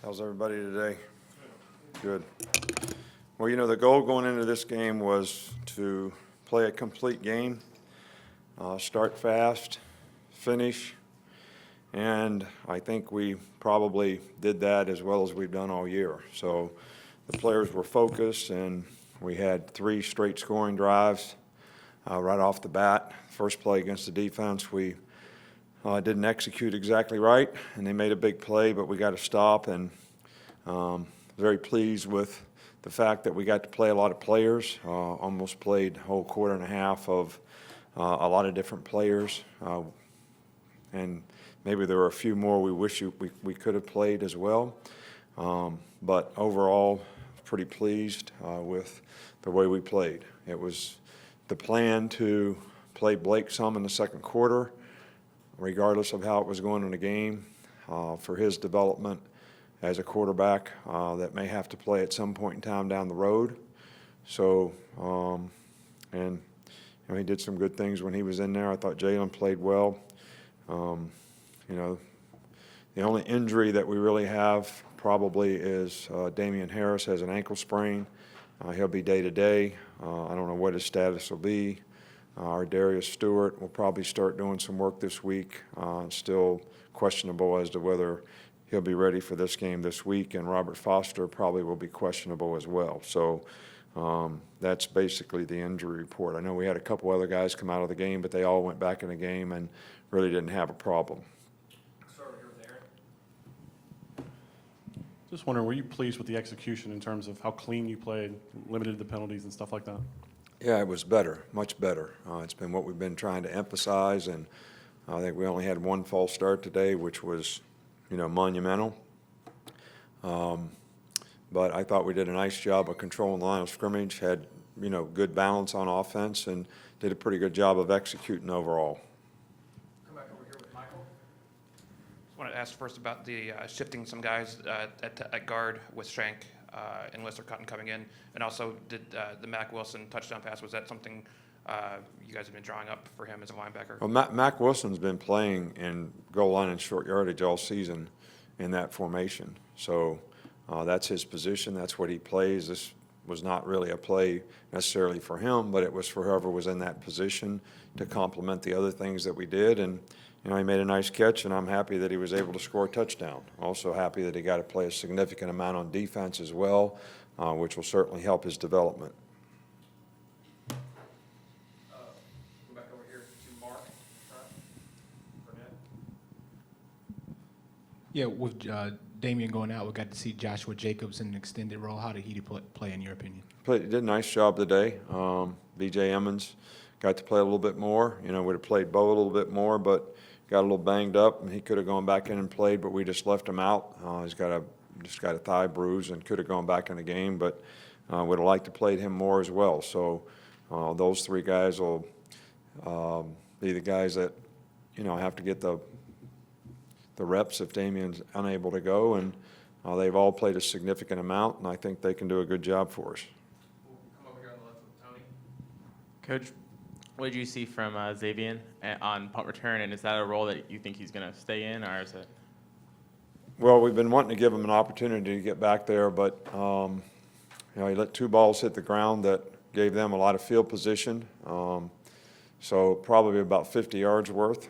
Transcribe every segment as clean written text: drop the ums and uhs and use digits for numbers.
How's everybody today? Good. Well, the goal going into this game was to play a complete game, start fast, finish, and I think we probably did that as well as we've done all year. So the players were focused, and we had 3 straight scoring drives right off the bat. First play against the defense, we didn't execute exactly right, and they made a big play, but we got to stop. And very pleased with the fact that we got to play a lot of players. Almost played a whole quarter and a half of a lot of different players, and maybe there were a few more we wish we could have played as well. But overall, pretty pleased with the way we played. It was the plan to play Blake some in the second quarter, regardless of how it was going in the game, for his development as a quarterback that may have to play at some point in time down the road. So, and he did some good things when he was in there. I thought Jalen played well. The only injury that we really have probably is Damian Harris has an ankle sprain. He'll be day-to-day. I don't know what his status will be. Our Darius Stewart will probably start doing some work this week. Still questionable as to whether he'll be ready for this game this week, and Robert Foster probably will be questionable as well. So that's basically the injury report. I know we had a couple other guys come out of the game, but they all went back in the game and really didn't have a problem. Just wondering, were you pleased with the execution in terms of how clean you played, limited the penalties and stuff like that? Yeah, it was better, much better. It's been what we've been trying to emphasize, and I think we only had 1 false start today, which was, monumental. But I thought we did a nice job of controlling the line of scrimmage, had, good balance on offense, and did a pretty good job of executing overall. Come back over here with Michael. Just want to ask first about the shifting some guys at guard with Shank and Lister Cotton coming in, and also did the Mac Wilson touchdown pass, was that something you guys have been drawing up for him as a linebacker? Well, Mac Wilson's been playing in goal line and short yardage all season in that formation. So that's his position. That's what he plays. This was not really a play necessarily for him, but it was for whoever was in that position to complement the other things that we did. And, he made a nice catch, and I'm happy that he was able to score a touchdown. Also happy that he got to play a significant amount on defense as well, which will certainly help his development. Go back over here to Mark. Burnett. Yeah, with Damian going out, we got to see Joshua Jacobs in an extended role. How did he play, in your opinion? He did a nice job today. B.J. Emmons got to play a little bit more. Would have played Bo a little bit more, but got a little banged up, and he could have gone back in and played, but we just left him out. He's got a thigh bruise and could have gone back in the game, but would have liked to play him more as well. So those 3 guys will be the guys that have to get the reps if Damian's unable to go, and they've all played a significant amount, and I think they can do a good job for us. We'll come over here on the left with Tony. Coach, what did you see from Xavier on punt return, and is that a role that you think he's going to stay in, or is it? Well, we've been wanting to give him an opportunity to get back there, but he let 2 balls hit the ground that gave them a lot of field position, so probably about 50 yards worth.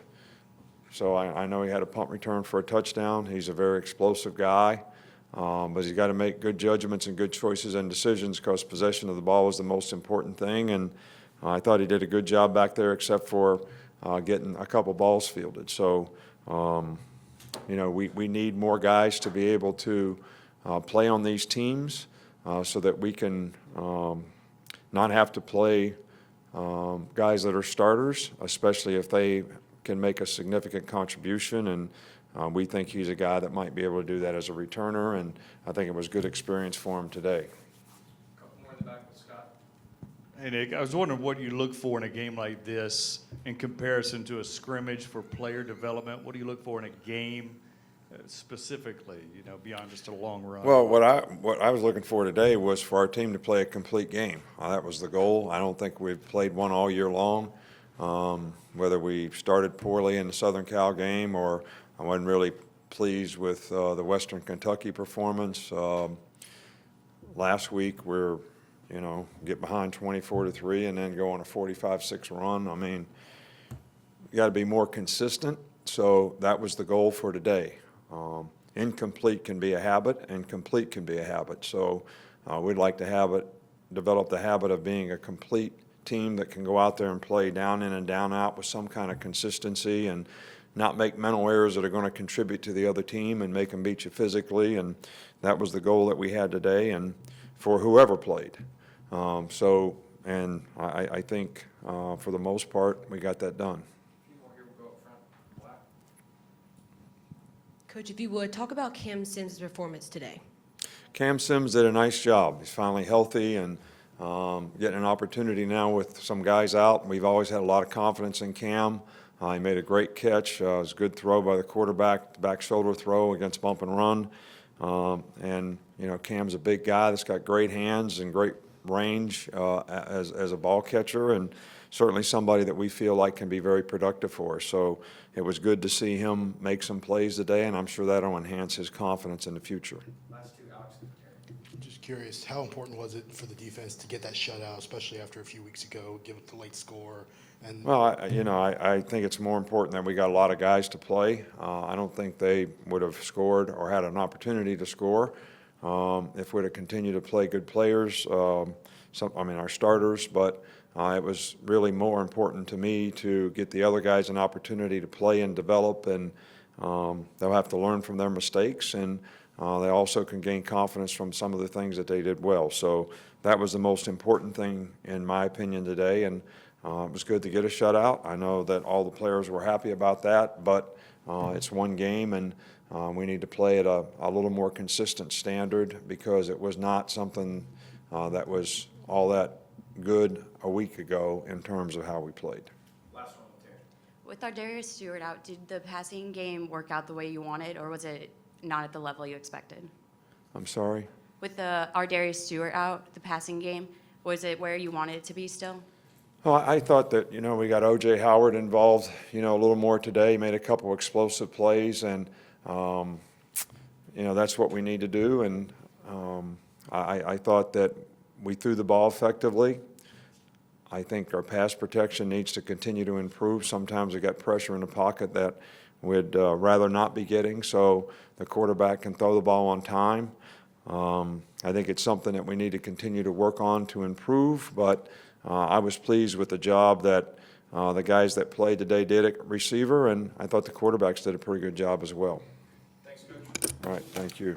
So I know he had a punt return for a touchdown. He's a very explosive guy, but he's got to make good judgments and good choices and decisions, because possession of the ball is the most important thing. And I thought he did a good job back there, except for getting a couple balls fielded. So, we need more guys to be able to play on these teams so that we can not have to play guys that are starters, especially if they can make a significant contribution. And we think he's a guy that might be able to do that as a returner, and I think it was good experience for him today. A couple more in the back with Scott. Hey, Nick, I was wondering what you look for in a game like this in comparison to a scrimmage for player development. What do you look for in a game specifically, beyond just a long run? Well, what I was looking for today was for our team to play a complete game. That was the goal. I don't think we've played one all year long. Whether we started poorly in the Southern Cal game or I wasn't really pleased with the Western Kentucky performance. Last week, we're, get behind 24-3 and then go on a 45-6 run. I mean, you got to be more consistent, so that was the goal for today. Incomplete can be a habit, and complete can be a habit. So we'd like to develop the habit of being a complete team that can go out there and play down in and down out with some kind of consistency and not make mental errors that are going to contribute to the other team and make them beat you physically. And that was the goal that we had today, and for whoever played. I think for the most part, we got that done. Coach, if you would, talk about Cam Sims' performance today. Cam Sims did a nice job. He's finally healthy and getting an opportunity now with some guys out. We've always had a lot of confidence in Cam. He made a great catch. It was a good throw by the quarterback, back shoulder throw against bump and run. Cam's a big guy that's got great hands and great range as a ball catcher, and certainly somebody that we feel like can be very productive for us. So it was good to see him make some plays today, and I'm sure that'll enhance his confidence in the future. Just curious, how important was it for the defense to get that shutout, especially after a few weeks ago, give it the late score? And Well, I think it's more important that we got a lot of guys to play. I don't think they would have scored or had an opportunity to score if we'd have continued to play good players, our starters, but it was really more important to me to get the other guys an opportunity to play and develop, and they'll have to learn from their mistakes, and they also can gain confidence from some of the things that they did well. So that was the most important thing, in my opinion, today, and it was good to get a shutout. I know that all the players were happy about that, but it's one game, and we need to play at a little more consistent standard, because it was not something that was all that good a week ago in terms of how we played. With Ardarius Stewart out, did the passing game work out the way you wanted, or was it not at the level you expected? I'm sorry? With the Ardarius Stewart out, the passing game, was it where you wanted it to be still? Well, I thought that, we got O.J. Howard involved, a little more today, made a couple explosive plays, and, that's what we need to do. And I thought that we threw the ball effectively. I think our pass protection needs to continue to improve. Sometimes we got pressure in the pocket that we'd rather not be getting, so the quarterback can throw the ball on time. I think it's something that we need to continue to work on to improve, but I was pleased with the job that the guys that played today did at receiver, and I thought the quarterbacks did a pretty good job as well. Thanks, Coach. All right, thank you.